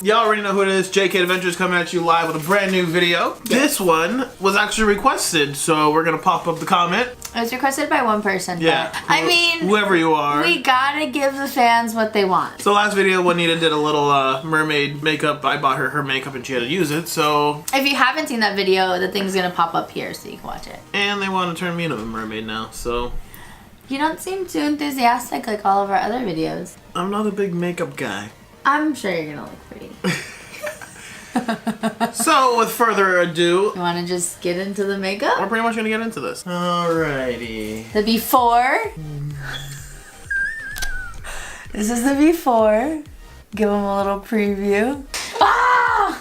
Y'all already know who it is. JK Adventures coming at you live with a brand new video. This one was actually requested, so we're gonna pop up the comment. It was requested by one person. Yeah. I mean, whoever you are. We gotta give the fans what they want. So last video, Juanita did a little mermaid makeup. I bought her makeup and she had to use it, so. If you haven't seen that video, the thing's gonna pop up here so you can watch it. And they want to turn me into a mermaid now, so. You don't seem too enthusiastic like all of our other videos. I'm not a big makeup guy. I'm sure you're gonna look pretty. So, with further ado, you wanna just get into the makeup? we're pretty much gonna get into this. Alrighty. The before. This is the before. Give them a little preview. Ah!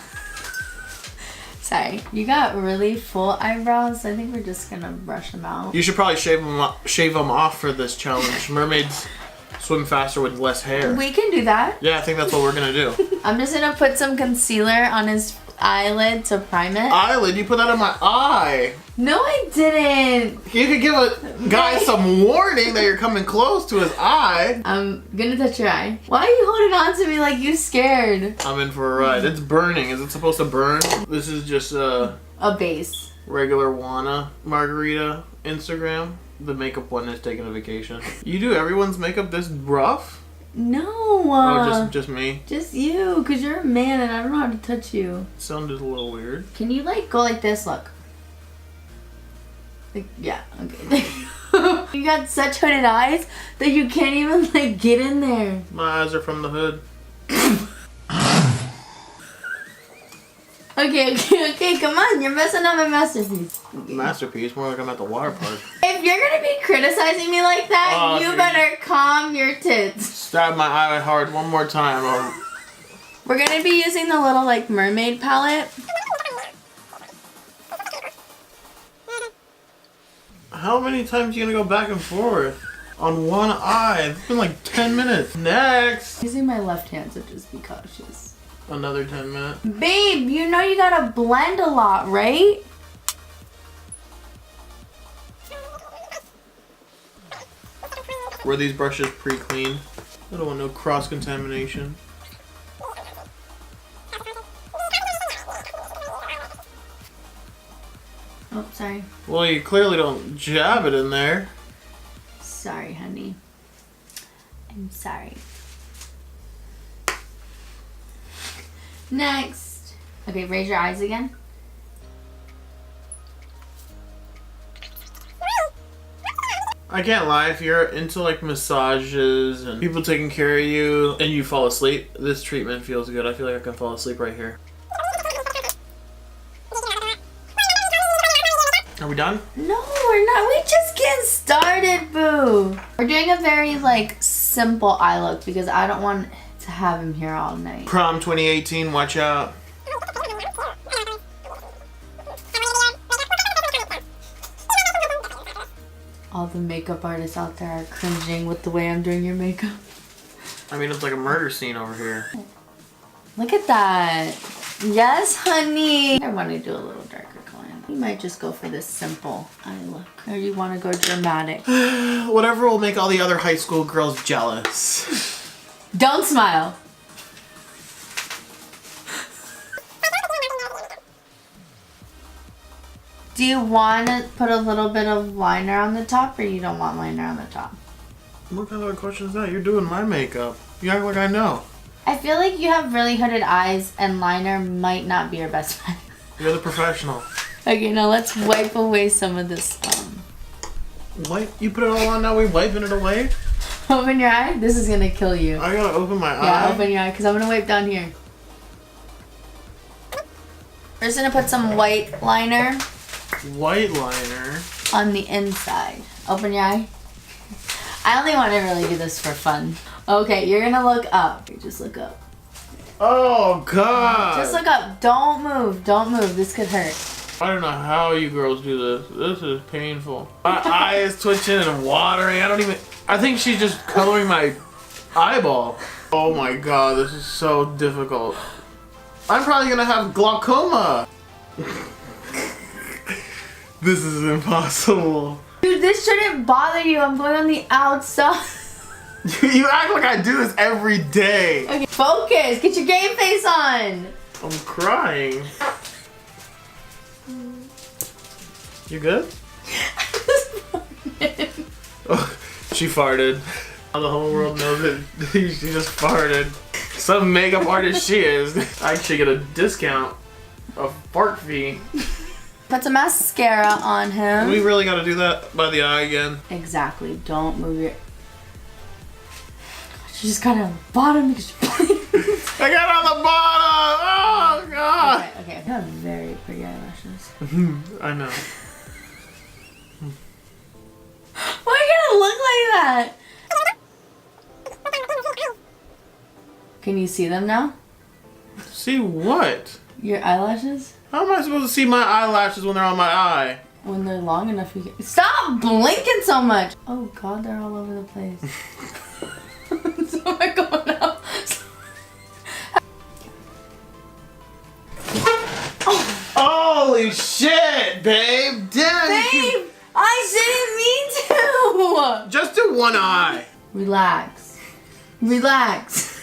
Sorry, you got really full eyebrows. I think we're just gonna brush them out. You should probably shave them off for this challenge. Mermaids swim faster with less hair. We can do that. Yeah, I think that's what we're gonna do. I'm just gonna put some concealer on his eyelid to prime it. Eyelid? You put that on my eye. No, I didn't. You could give a guy some warning that you're coming close to his eye. I'm gonna touch your eye. Why are you holding on to me like you scared? I'm in for a ride. It's burning. Is it supposed to burn? This is just a base. Regular Juana margarita Instagram. The makeup one is taking a vacation. You do everyone's makeup this rough? No. Oh, just me? Just you, because you're a man and I don't know how to touch you. It sounded a little weird. Can you like go like this? Look. Like, yeah, okay. You got such hooded eyes that you can't even like get in there. My eyes are from the hood. Okay, come on. You're messing up my masterpiece. Masterpiece? More like I'm at the water park. If you're gonna be criticizing me like that, you better calm your tits. Stab my eye hard one more time. Or... We're gonna be using the little like mermaid palette. How many times are you gonna go back and forth on one eye? It's been like 10 minutes. Next! Using my left hand, so just be cautious. Another 10 minutes. Babe, you know you gotta blend a lot, right? Were these brushes pre-cleaned? I don't want no cross-contamination. Oh, sorry. Well, you clearly don't jab it in there. Sorry, honey. I'm sorry. Next. Okay, raise your eyes again. I can't lie, if you're into like massages and people taking care of you and you fall asleep, this treatment feels good. I feel like I can fall asleep right here. Are we done? No, we're not. We just getting started, boo. We're doing a very like simple eye look because I don't want to have him here all night. Prom 2018, watch out. All the makeup artists out there are cringing with the way I'm doing your makeup. I mean, it's like a murder scene over here. Look at that. Yes, honey. I want to do a little darker color. You might just go for this simple eye look. Or you want to go dramatic. Whatever will make all the other high school girls jealous. Don't smile. Do you want to put a little bit of liner on the top or you don't want liner on the top? What kind of a question is that? You're doing my makeup. You act like I know. I feel like you have really hooded eyes and liner might not be your best friend. You're the professional. Okay, now let's wipe away some of this. What? You put it all on now? We wiping it away? Open your eye. This is gonna kill you. I gotta open my eye? Yeah, open your eye because I'm gonna wipe down here. We're just gonna put some white liner. White liner? On the inside. Open your eye. I only want to really do this for fun. Okay, you're gonna look up. You just look up. Oh, God. Just look up. Don't move. Don't move. This could hurt. I don't know how you girls do this. This is painful. My eye is twitching and watering. I think she's just coloring my eyeball. Oh my God, this is so difficult. I'm probably gonna have glaucoma. This is impossible. Dude, this shouldn't bother you. I'm going on the outside. You act like I do this every day. Okay, focus. Get your game face on. I'm crying. You good? Oh, she farted. Now the whole world knows it. She just farted. Some makeup artist she is. I actually get a discount. A fart fee. Put some mascara on him. We really gotta do that by the eye again. Exactly. Don't move your... She just got it on the bottom because you're playing. I got it on the bottom! Oh, God! Okay. You have very pretty eyelashes. I know. Why are you gonna look like that? Can you see them now? See what? Your eyelashes? How am I supposed to see my eyelashes when they're on my eye? When they're long enough, you can... Stop blinking so much! Oh God, they're all over the place. So am I going out? Holy shit, babe! Damn! Babe! I didn't mean to! Just do one eye. Relax. Relax.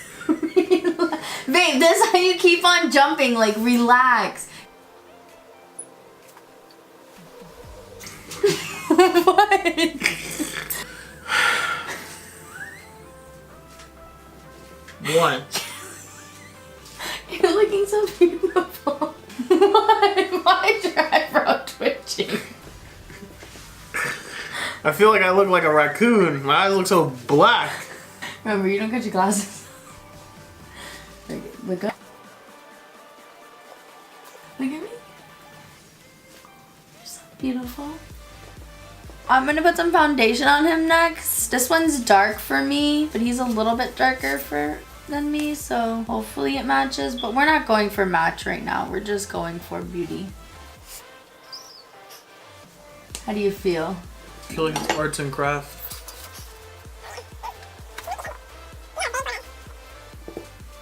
Babe, that's how you keep on jumping. Like, relax. What? One. You're looking so beautiful. Why? Why is your eyebrow twitching? I feel like I look like a raccoon. My eyes look so black. Remember, you don't get your glasses. Look up. Look at me. You're so beautiful. I'm gonna put some foundation on him next. This one's dark for me, but he's a little bit darker than me, so hopefully it matches. But we're not going for match right now. We're just going for beauty. How do you feel? I feel like it's arts and crafts.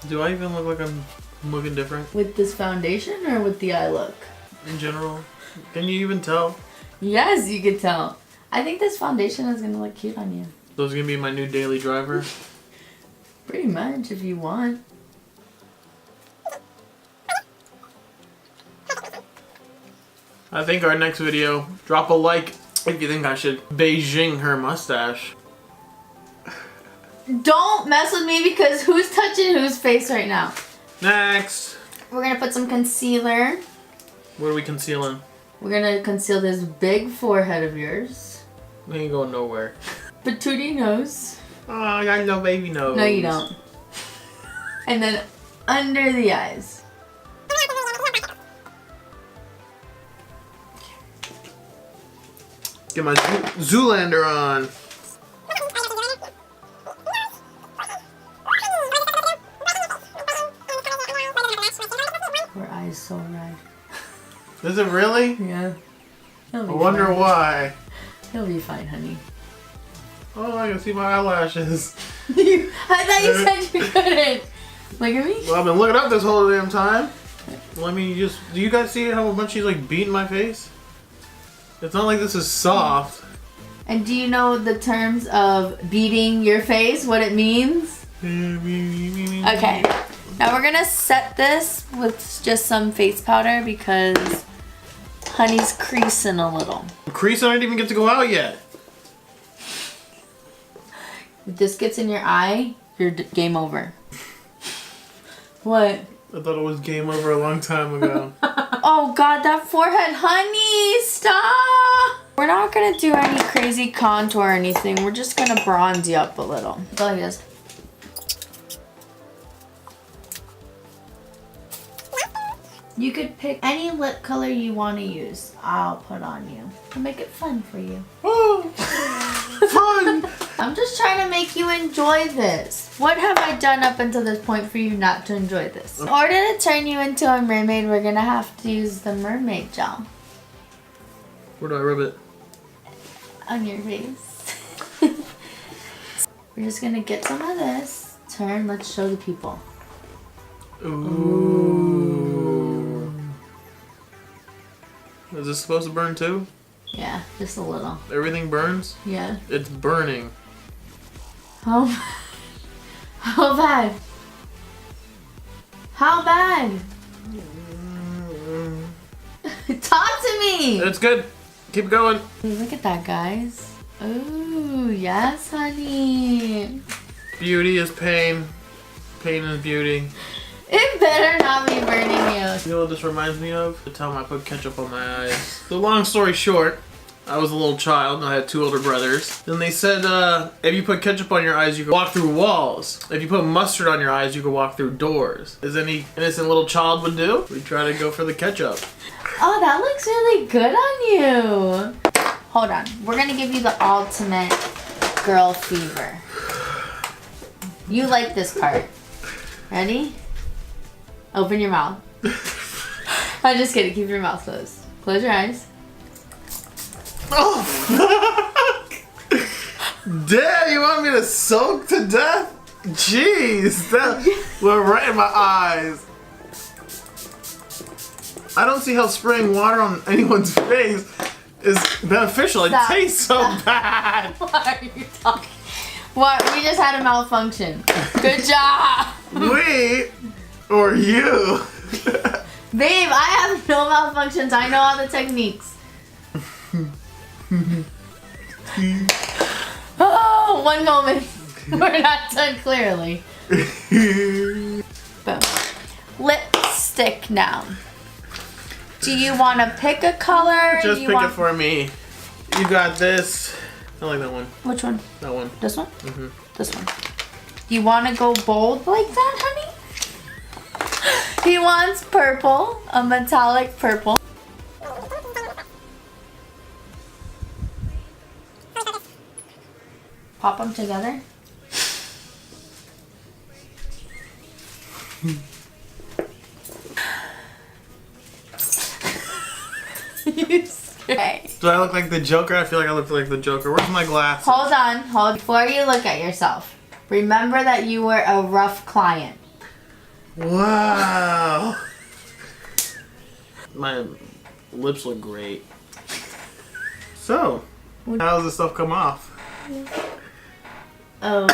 Do I even look like I'm looking different? With this foundation or with the eye look? In general? Can you even tell? Yes, you can tell. I think this foundation is gonna look cute on you. So it's gonna be my new daily driver? Pretty much, if you want. I think our next video, drop a like if you think I should Beijing her mustache. Don't mess with me because who's touching whose face right now? Next! We're gonna put some concealer. What are we concealing? We're gonna conceal this big forehead of yours. We ain't going nowhere. Patootie nose. Oh, I got no baby nose. No, you don't. And then under the eyes. Get my Zoolander on. Her eyes so red. Is it really? Yeah. I wonder why. He'll be fine, honey. Oh, I can see my eyelashes. I thought you said you couldn't. Look at me. Well, I've been looking up this whole damn time. Let me just... Do you guys see how much she's like beating my face? It's not like this is soft. And do you know the terms of beating your face, what it means? Okay. Now we're gonna set this with just some face powder because honey's creasing a little. Crease, I didn't even get to go out yet. If this gets in your eye, you're game over. What? I thought it was game over a long time ago. Oh God, that forehead, honey, stop! We're not gonna do any crazy contour or anything. We're just gonna bronze you up a little. Go like this. You could pick any lip color you want to use. I'll put on you to make it fun for you. Oh, fun! I'm just trying to make you enjoy this. What have I done up until this point for you not to enjoy this? In order to turn you into a mermaid, we're gonna have to use the mermaid gel. Where do I rub it? On your face. We're just gonna get some of this. Turn, let's show the people. Ooh. Is this supposed to burn too? Yeah, just a little. Everything burns? Yeah. It's burning. How bad? How bad? Talk to me! It's good. Keep going. Look at that, guys. Oh, yes, honey. Beauty is pain. Pain is beauty. It better not be burning you. You know what this reminds me of? The time I put ketchup on my eyes. The long story short, I was a little child and I had 2 older brothers. And they said, if you put ketchup on your eyes, you can walk through walls. If you put mustard on your eyes, you can walk through doors. As any innocent little child would do, we try to go for the ketchup. Oh, that looks really good on you. Hold on. We're going to give you the ultimate girl fever. You like this part. Ready? Open your mouth. I'm just kidding. Keep your mouth closed. Close your eyes. Oh, damn, you want me to soak to death? Jeez, that went right in my eyes. I don't see how spraying water on anyone's face is beneficial. It tastes so bad. What are you talking? What? We just had a malfunction. Good job. We or you? Babe, I have no malfunctions. I know all the techniques. Oh, one moment. We're not done clearly. Boom. Lipstick now. Do you want to pick a color? Just pick it for me. You got this. I like that one. Which one? That one. This one? Mm-hmm. This one. Do you want to go bold like that, honey? He wants purple, a metallic purple. Pop them together. You stray. Do I look like the Joker? I feel like I look like the Joker. Where's my glasses? Hold on, hold. Before you look at yourself, remember that you were a rough client. Wow. My lips look great. So, how does this stuff come off? Oh.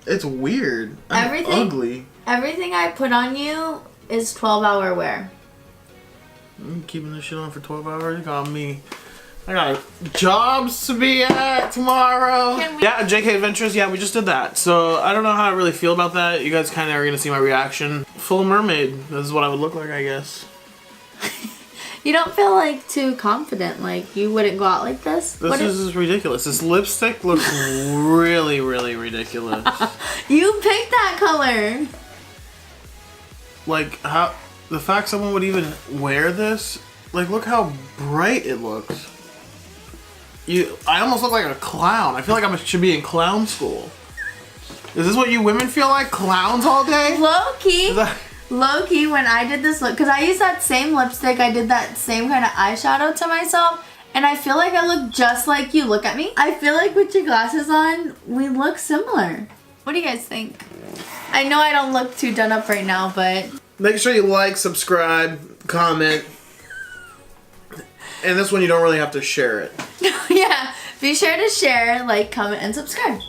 It's weird. I'm ugly. Everything I put on you is 12-hour wear. I'm keeping this shit on for 12 hours. You got me. I got jobs to be at tomorrow. Yeah, JK Adventures. Yeah, we just did that. So I don't know how I really feel about that. You guys kind of are going to see my reaction. Full mermaid. This is what I would look like, I guess. You don't feel like too confident. Like you wouldn't go out like this? This is ridiculous. This lipstick looks really, really ridiculous. You picked that color. Like, how... The fact someone would even wear this, like, look how bright it looks. I almost look like a clown. I feel like I should be in clown school. Is this what you women feel like? Clowns all day? Low-key, when I did this look, because I used that same lipstick, I did that same kind of eyeshadow to myself, and I feel like I look just like you. Look at me. I feel like with your glasses on, we look similar. What do you guys think? I know I don't look too done up right now, but... Make sure you like, subscribe, comment. And this one you don't really have to share it. Yeah, be sure to share, like, comment, and subscribe.